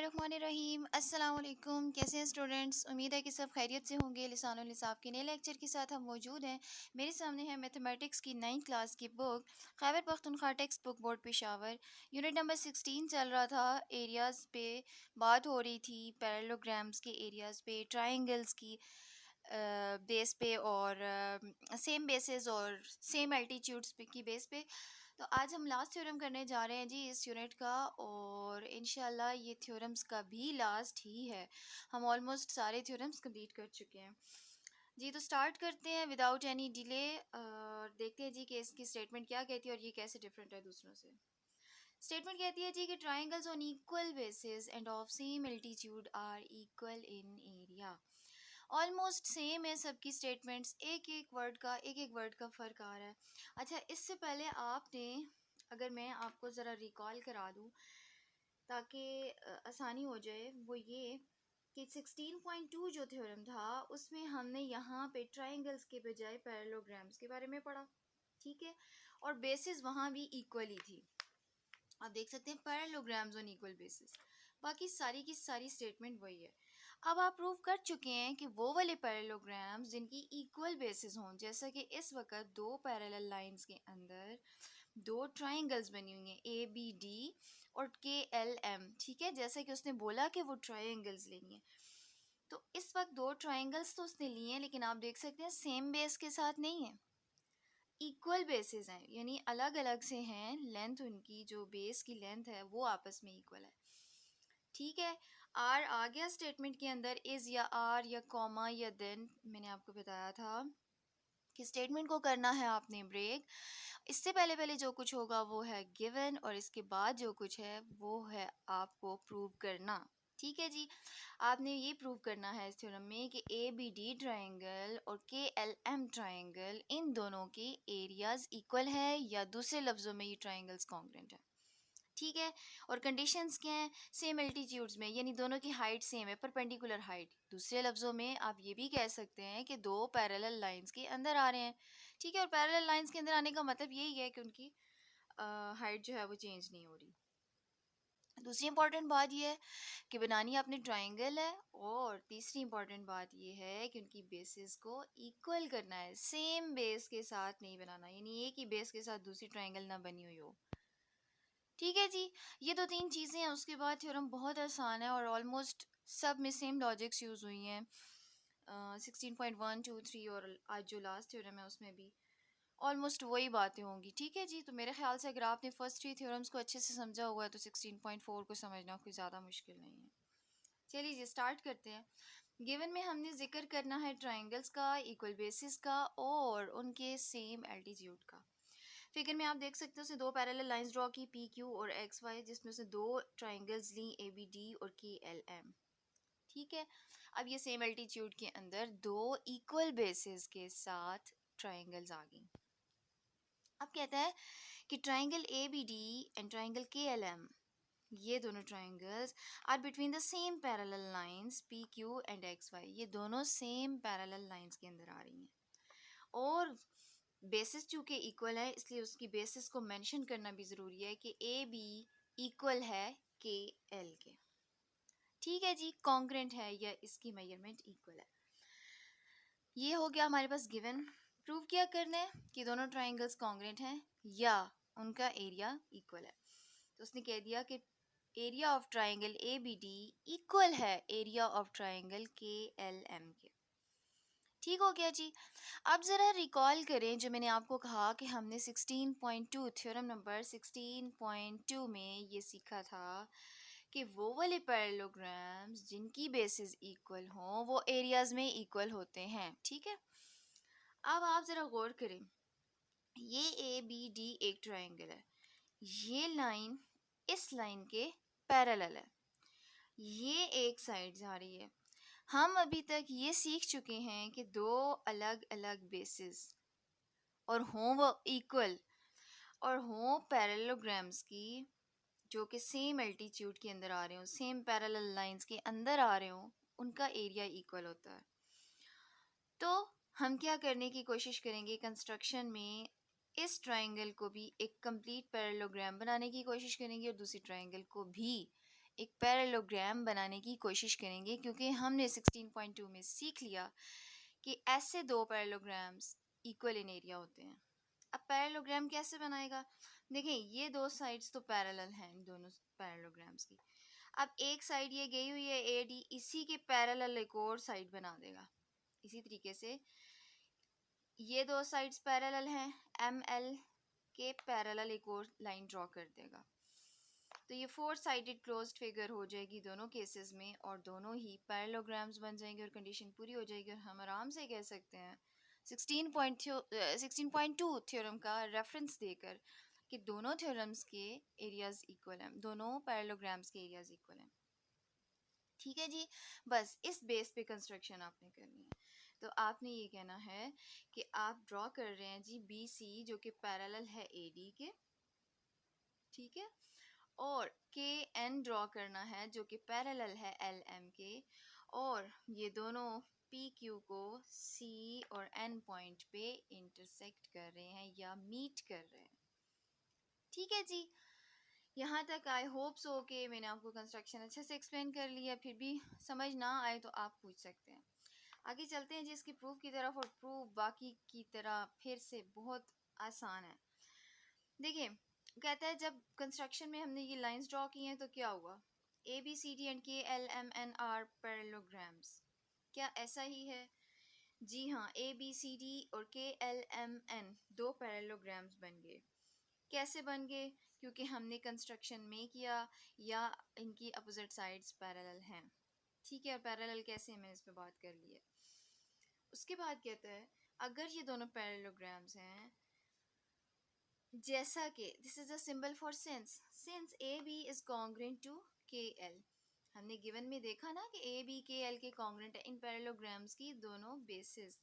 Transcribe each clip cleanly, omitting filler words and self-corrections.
बिस्मिल्लाहिर्रहमानिर्रहीम। अस्सलाम वालेकुम। कैसे हैं स्टूडेंट्स? उम्मीद है कि सब खैरियत से होंगे। लिसानुल निसाब के नए लेक्चर के साथ हम मौजूद हैं। मेरे सामने है मैथमेटिक्स की 9th क्लास की book Khyber Pakhtunkhwa text book board Peshawar. Unit number 16 चल रहा था। एरियाज़ पे बात हो रही थी, पैरेललोग्राम्स के एरियाज़ पे, ट्राइंगल्स की बेस पे और सेम बेसिस और सेम एल्टीट्यूड्स पे की बेस पे। तो आज हम लास्ट थ्योरम करने जा रहे हैं जी इस यूनिट का, और इंशाल्लाह ये थ्योरम्स का भी लास्ट ही है। हम ऑलमोस्ट सारे थ्योरम्स कंप्लीट कर चुके हैं जी। तो स्टार्ट करते हैं विदाउट एनी डिले और देखते हैं जी कि इसकी स्टेटमेंट क्या कहती है और ये कैसे डिफरेंट है दूसरों से। स्टेटमेंट कहती है जी कि triangles on equal bases and of same altitude are equal in area. Almost same है सबकी स्टेटमेंट्स, एक एक वर्ड का फ़र्क आ रहा है। अच्छा, इससे पहले आपने, अगर मैं आपको ज़रा रिकॉल करा दूँ ताकि आसानी हो जाए, वो ये कि 16.2 जो थ्योरम था उसमें हमने यहाँ पे ट्राइंगल्स के बजाय पैरेललोग्राम्स के बारे में पढ़ा, ठीक है, और बेसिस वहाँ भी इक्वल ही थी। आप देख सकते हैं पैरेललोग्राम्स ऑन इक्वल बेसिस, बाकी सारी की सारी स्टेटमेंट वही है। अब आप प्रूव कर चुके हैं कि वो वाले पैरेललोग्राम्स जिनकी इक्वल बेसिस हों, जैसा कि इस वक्त दो पैरेलल लाइंस के अंदर दो ट्राइंगल्स बनी हुई हैं, ए बी डी और के एल एम, ठीक है, जैसा कि उसने बोला कि वो ट्राइंगल्स लेनी है। तो इस वक्त दो ट्राइंगल्स तो उसने लिए हैं, लेकिन आप देख सकते हैं सेम बेस के साथ नहीं है, इक्वल बेसिस हैं, यानी अलग अलग से हैं। लेंथ उनकी जो बेस की लेंथ है वो आपस में इक्वल है, ठीक है। आर आ गया स्टेटमेंट के अंदर, इज या आर या कॉमा या देन। मैंने आपको बताया था कि स्टेटमेंट को करना है आपने ब्रेक। इससे पहले पहले जो कुछ होगा वो है गिवन, और इसके बाद जो कुछ है वो है आपको प्रूव करना, ठीक है जी। आपने ये प्रूव करना है इस थ्योरम में कि ए बी डी ट्राइंगल और के एल एम ट्राइंगल, इन दोनों के एरियाज इक्वल है, या दूसरे लफ्ज़ों में ये ट्राइंगल्स कॉन्ग्रुएंट है, ठीक है। और कंडीशंस क्या हैं? सेम एल्टीट्यूड्स में, यानी दोनों की हाइट सेम है, परपेंडिकुलर हाइट। दूसरे लफ्ज़ों में आप ये भी कह सकते हैं कि दो पैरेलल लाइंस के अंदर आ रहे हैं, ठीक है। और पैरेलल लाइंस के अंदर आने का मतलब यही है कि उनकी हाइट जो है वो चेंज नहीं हो रही। दूसरी इंपॉर्टेंट बात यह है कि बनानी आपने ट्राइंगल है, और तीसरी इंपॉर्टेंट बात यह है कि उनकी बेसिस को इक्वल करना है, सेम बेस के साथ नहीं बनाना, यानी एक ही बेस के साथ दूसरी ट्राइंगल ना बनी हुई हो, ठीक है जी। ये दो तीन चीज़ें हैं, उसके बाद थ्योरम बहुत आसान है और ऑलमोस्ट सब में सेम लॉजिक्स यूज़ हुई हैं। 16.1 2 3 और आज जो लास्ट थ्योरम है उसमें भी ऑलमोस्ट वही बातें होंगी, ठीक है जी। तो मेरे ख्याल से अगर आपने फर्स्ट थ्री थ्योरम्स को अच्छे से समझा हुआ है तो 16.4 को समझना कोई ज़्यादा मुश्किल नहीं है। चलिए जी स्टार्ट करते हैं। गिवन में हमने जिक्र करना है ट्राइंगल्स का, इक्वल बेसिस का और उनके सेम एल्टीट्यूड का। फिगर में आप देख सकते हो उसने दो पैरेलल लाइंस ड्रॉ की, पी क्यू और एक्स वाई, जिसमें उसने दो ट्राइंगल्स ली, ए बी डी और के एल एम, ठीक है। अब ये सेम एल्टीट्यूड के अंदर दो इक्वल बेसिस के साथ ट्राइंगल्स आ गई। अब कहता है कि triangle A B D and triangle K L M, ये दोनों triangles are between the same parallel lines P Q and X Y, ये दोनों सेम पैरेलल लाइंस के अंदर आ रही हैं, और बेसिस चूँकि इक्वल है इसलिए उसकी बेसिस को मेंशन करना भी ज़रूरी है कि ए बी इक्वल है के एल के, ठीक है जी, कॉन्ग्रुएंट है या इसकी मेजरमेंट इक्वल है। ये हो गया हमारे पास गिवन। प्रूव क्या करना है कि दोनों ट्राइंगल्स कॉन्ग्रुएंट हैं या उनका एरिया इक्वल है। तो उसने कह दिया कि area of triangle A B D equal है area of triangle K L M के, ठीक हो गया जी। अब ज़रा रिकॉल करें जो मैंने आपको कहा कि हमने 16.2 थ्योरम नंबर 16.2 में ये सीखा था कि वो वाले पैरेललोग्राम्स जिनकी बेसिस इक्वल हों वो एरियाज़ में इक्वल होते हैं, ठीक है। अब आप ज़रा गौर करें, ये ए बी डी एक ट्राइंगल है, ये लाइन इस लाइन के पैरेलल है, ये एक साइड जा रही है। हम अभी तक ये सीख चुके हैं कि दो अलग अलग बेसिस और हों वो इक्वल, और हों पैरेललोग्राम्स की जो कि सेम एल्टीट्यूड के अंदर आ रहे हों, सेम पैरेलल लाइंस के अंदर आ रहे हों, उनका एरिया इक्वल होता है। तो हम क्या करने की कोशिश करेंगे कंस्ट्रक्शन में, इस ट्राइंगल को भी एक कंप्लीट पैरेललोग्राम बनाने की कोशिश करेंगे और दूसरी ट्राइंगल को भी एक पैरेललोग्राम बनाने की कोशिश करेंगे, क्योंकि हमने 16.2 में सीख लिया कि ऐसे दो पैरेललोग्राम्स इक्वल इन एरिया होते हैं। अब पैरेललोग्राम कैसे बनाएगा? देखें, ये दो साइड्स तो पैरेलल हैं इन दोनों पैरेललोग्राम्स की। अब एक साइड ये गई हुई है AD, इसी के पैरेलल एक और साइड बना देगा। इसी तरीके से ये दो साइड्स पैरेलल हैं, ML के पैरेलल एक और लाइन ड्रॉ कर देगा। तो ये 4 साइडेड क्लोज्ड फिगर हो जाएगी दोनों केसेस में, और दोनों ही पैरेललोग्राम्स बन जाएंगे और कंडीशन पूरी हो जाएगी। और हम आराम से कह सकते हैं 16.2 थ्योरम का रेफरेंस देकर कि दोनों थ्योरम्स के एरियाज इक्वल हैं, दोनों पैरेललोग्राम्स के एरियाज इक्वल हैं। ठीक है जी, बस इस बेस पे कंस्ट्रक्शन आपने करनी है। तो आपने ये कहना है कि आप ड्रॉ कर रहे हैं जी BC जो कि पैरेलल है AD के, ठीक है, और KN ड्रॉ करना है जो कि पैरेलल है LM के, और ये दोनों PQ को C और N पॉइंट पे इंटरसेक्ट कर रहे हैं या मीट कर रहे हैं। ठीक है जी, यहाँ तक आई होप सो कि मैंने आपको कंस्ट्रक्शन अच्छे से एक्सप्लेन कर लिया। फिर भी समझ ना आए तो आप पूछ सकते हैं। आगे चलते हैं जी इसकी प्रूफ की तरफ, और प्रूफ बाकी की तरह फिर से बहुत आसान है। देखिए, कहता है जब कंस्ट्रक्शन में हमने ये लाइंस ड्रॉ की हैं तो क्या हुआ, ABCD and KLMN are parallelograms. क्या ऐसा ही है? जी हाँ, ABCD और KLMN दो पैरेललोग्राम्स बन गए। कैसे बन गए? क्योंकि हमने कंस्ट्रक्शन में किया या इनकी अपोजिट साइड्स पैरेलल हैं। ठीक है, पैरेलल कैसे, मैंने इस पे बात कर ली है। उसके बाद कहता है अगर ये दोनों पैरेललोग्राम्स हैं, जैसा कि this is a symbol for since AB is congruent to KL। हमने गिवन में देखा ना कि AB KL के कॉन्ग्रुएंट है। इन पैरेललोग्राम्स की दोनों बेसिस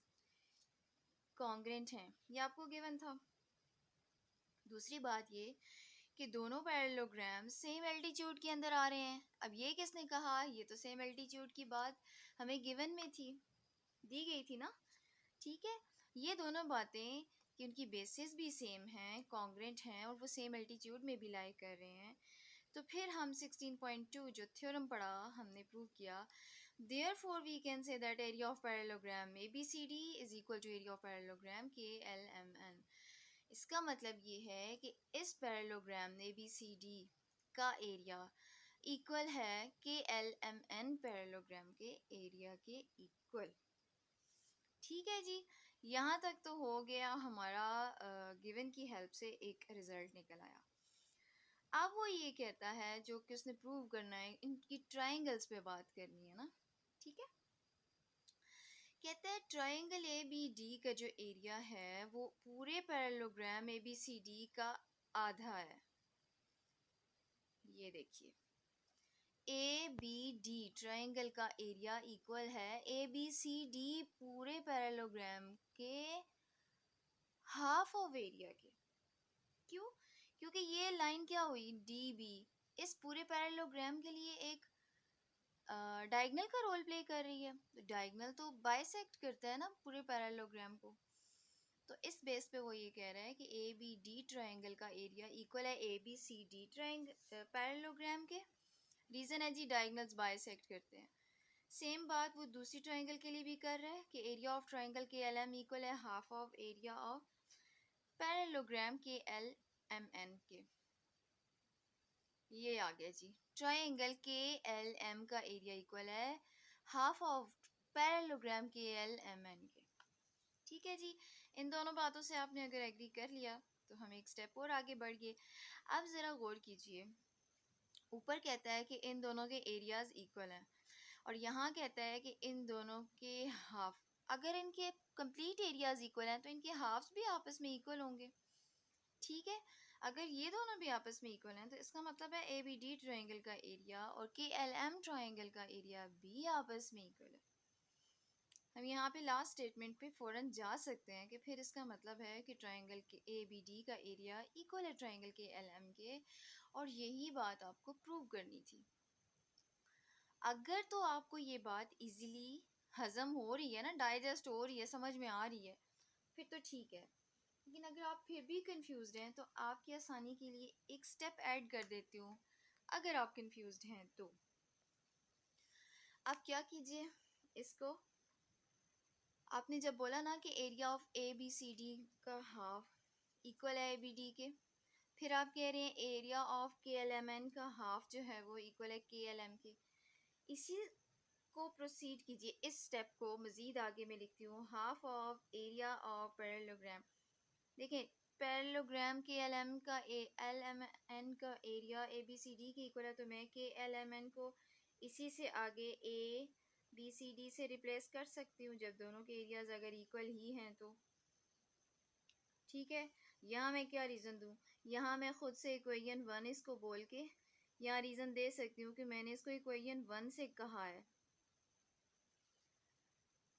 कॉन्ग्रुएंट हैं, ये आपको गिवन था। दूसरी बात ये कि दोनों पैरेललोग्राम सेम एल्टीट्यूड के अंदर आ रहे हैं। अब ये किसने कहा? ये तो सेम एल्टीट्यूड की बात हमें गिवन में थी, दी गई थी ना। ठीक है, ये दोनों बातें कि उनकी बेसिस भी सेम हैं, कॉन्ग्रुएंट हैं, और वो सेम एल्टीट्यूड में भी लाई कर रहे हैं। तो फिर हम 16.2 जो थ्योरम पढ़ा हमने प्रूव किया, therefore we can say that area of parallelogram ABCD is equal to area of parallelogram KLMN। इसका मतलब ये है कि इस पैरेललोग्राम ABCD का एरिया इक्वल है KLMN पैरेललोग्राम के एरिया के इक्वल। ठीक है जी, यहाँ तक तो हो गया हमारा गिवन की हेल्प से एक रिजल्ट निकल आया। अब वो ये कहता है जो कि उसने प्रूव करना है, इनकी ट्रायंगल्स पे बात करनी है ना। ठीक है, कहता है ट्रायंगल ABD का जो एरिया है वो पूरे पैरेललोग्राम ABCD का आधा है। ये देखिए, ABD ट्रायंगल का एरिया इक्वल है ABCD पूरे पैरेललोग्राम के हाफ ऑफ एरिया के। क्यों? क्योंकि ये लाइन क्या हुई, DB इस पूरे पैरेललोग्राम के लिए एक डायगोनल का रोल प्ले कर रही है। तो डायगोनल तो बाइसेक्ट करता है ना पूरे पैरेललोग्राम को। तो इस बेस पे वो ये कह रहा है कि ABD ट्रायंगल का एरिया इक्वल है ABCD ट्रायंगल पैरेललोग्राम के। रीज़न है जी डायगोनल्स बाइसेक्ट करते हैं। सेम बात वो दूसरी ट्रायंगल के लिए भी कर रहा है कि area of triangle KLM equal है half of area of parallelogram KLMN के। ये आ गया जी, ट्रायंगल KLM का एरिया इक्वल है हाफ ऑफ पैरेललोग्राम KLMN के। ठीक है जी, इन दोनों बातों से आपने अगर एग्री कर लिया तो हम एक स्टेप और आगे बढ़ गए। अब ज़रा गौर कीजिए, ऊपर कहता है कि इन दोनों के एरियाज इक्वल हैं, और यहाँ कहता है कि इन दोनों के हाफ। अगर इनके कंप्लीट एरियाज इक्वल हैं तो इनके हाफ्स भी आपस में इक्वल होंगे। ठीक है, अगर ये दोनों भी आपस में इक्वल हैं तो इसका मतलब है ABD ट्रायंगल का एरिया और KLM ट्रायंगल का एरिया भी आपस में इक्वल है। हम यहाँ पे लास्ट स्टेटमेंट पे फ़ौरन जा सकते हैं कि फिर इसका मतलब है कि ट्रायंगल के ABD का एरिया इक्वल है ट्रायंगल के LM के, और यही बात आपको प्रूव करनी थी। अगर तो आपको ये बात इजीली हजम हो रही है ना, डाइजेस्ट हो रही है, समझ में आ रही है, फिर तो ठीक है। लेकिन अगर आप फिर भी कंफ्यूज्ड हैं तो आपकी आसानी के लिए एक स्टेप ऐड कर देती हूँ। अगर आप कंफ्यूज्ड हैं तो आप क्या कीजिए, इसको आपने जब बोला ना कि area of A B C D का हाफ इक्वल है ए बी डी के, फिर आप कह रहे हैं एरिया ऑफ के एल एम एन का हाफ जो है वो इक्वल है के एल एम के। इसी को प्रोसीड कीजिए, इस स्टेप को मज़ीद आगे मैं लिखती हूँ। Half of area of parallelogram, देखें पैरेललोग्राम के एल एम का एल एम एन का area A B C D के इक्वल है, तो मैं के एल एम एन को इसी से आगे ए बी सी डी से रिप्लेस कर सकती हूँ जब दोनों के एरियाज अगर इक्वल ही हैं तो। ठीक है, यहाँ मैं क्या रीज़न दूँ, यहाँ मैं ख़ुद से इक्वेशन वन इसको बोल के यहाँ रीज़न दे सकती हूँ कि मैंने इसको इक्वेशन वन से कहा है।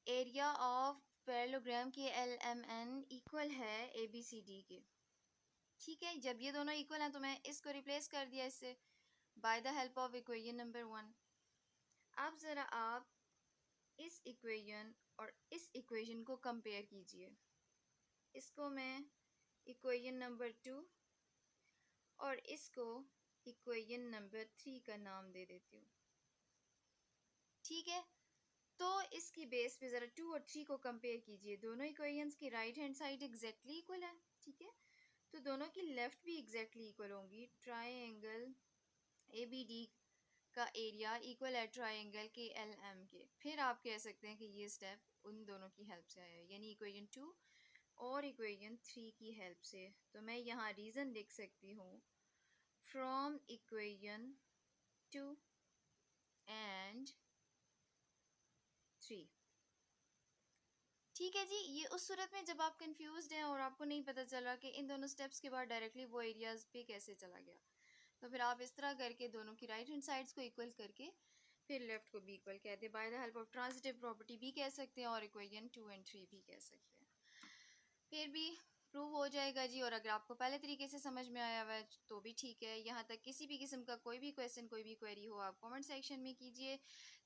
एरिया ऑफ पैरेललोग्राम की एल एम एन इक्वल है ए बी सी डी के। ठीक है, जब ये दोनों इक्वल हैं तो मैं इसको रिप्लेस कर दिया इससे by the help of equation number one. अब ज़रा आप इस इक्वेशन और इस इक्वेशन को कंपेयर कीजिए। इसको मैं इक्वेशन नंबर टू और इसको इक्वेशन नंबर थ्री का नाम दे देती हूँ। ठीक है, तो इसकी बेस पे ज़रा टू और थ्री को कंपेयर कीजिए। दोनों इक्वेशंस की right hand side exactly equal है। ठीक है, तो दोनों की लेफ़्ट भी एग्जैक्टली इक्वल होंगी। ट्राइंगल ए बी डी का एरिया इक्वल है ट्राइंगल के एल एम के। फिर आप कह सकते हैं कि ये स्टेप उन दोनों की हेल्प से आया है, यानी इक्वेशन टू और इक्वेशन थ्री की हेल्प से। तो मैं यहाँ रीज़न लिख सकती हूँ, from equation two and three. ठीक है जी, ये उस सूरत में जब आप कंफ्यूज्ड हैं और आपको नहीं पता चला कि इन दोनों स्टेप्स के बाद डायरेक्टली वो एरियाज पे कैसे चला गया, तो फिर आप इस तरह करके दोनों की राइट हैंड साइड्स को इक्वल करके फिर लेफ्ट को भी इक्वल कहते हैं। By the help of transitive property भी कह सकते हैं और इक्वेशन टू एंड थ्री भी कह सकते हैं। फिर भी प्रूव हो जाएगा जी। और अगर आपको पहले तरीके से समझ में आया हुआ है तो भी ठीक है। यहाँ तक किसी भी किस्म का कोई भी क्वेश्चन, कोई भी क्वेरी हो, आप कमेंट सेक्शन में कीजिए।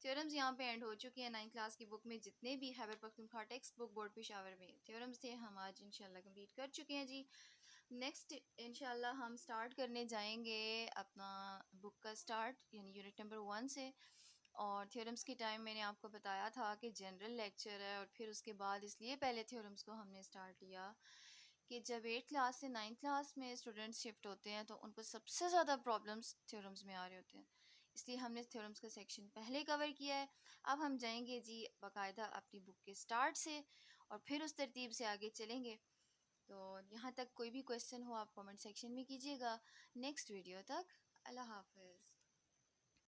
थ्योरम्स यहाँ पे एंड हो चुके हैं। 9th क्लास की बुक में जितने भी Khyber Pakhtunkhwa text book board Peshawar में थ्योरम्स थे, हम आज इंशाल्लाह कंप्लीट कर चुके हैं जी। नेक्स्ट इंशाल्लाह हम स्टार्ट करने जाएंगे अपना बुक का स्टार्ट, यानी यूनिट नंबर 1 से। और थ्योरम्स के टाइम मैंने आपको बताया था कि जनरल लेक्चर है, और फिर उसके बाद इसलिए पहले थ्योरम्स को हमने स्टार्ट किया कि जब 8th क्लास से 9th क्लास में स्टूडेंट्स शिफ्ट होते हैं तो उनको सबसे ज़्यादा प्रॉब्लम्स थ्योरम्स में आ रहे होते हैं, इसलिए हमने थ्योरम्स का सेक्शन पहले कवर किया है। अब हम जाएंगे जी बाकायदा अपनी बुक के स्टार्ट से और फिर उस तरतीब से आगे चलेंगे। तो यहाँ तक कोई भी क्वेश्चन हो आप कमेंट सेक्शन में कीजिएगा। नेक्स्ट वीडियो तक अल्लाह हाफ़िज़।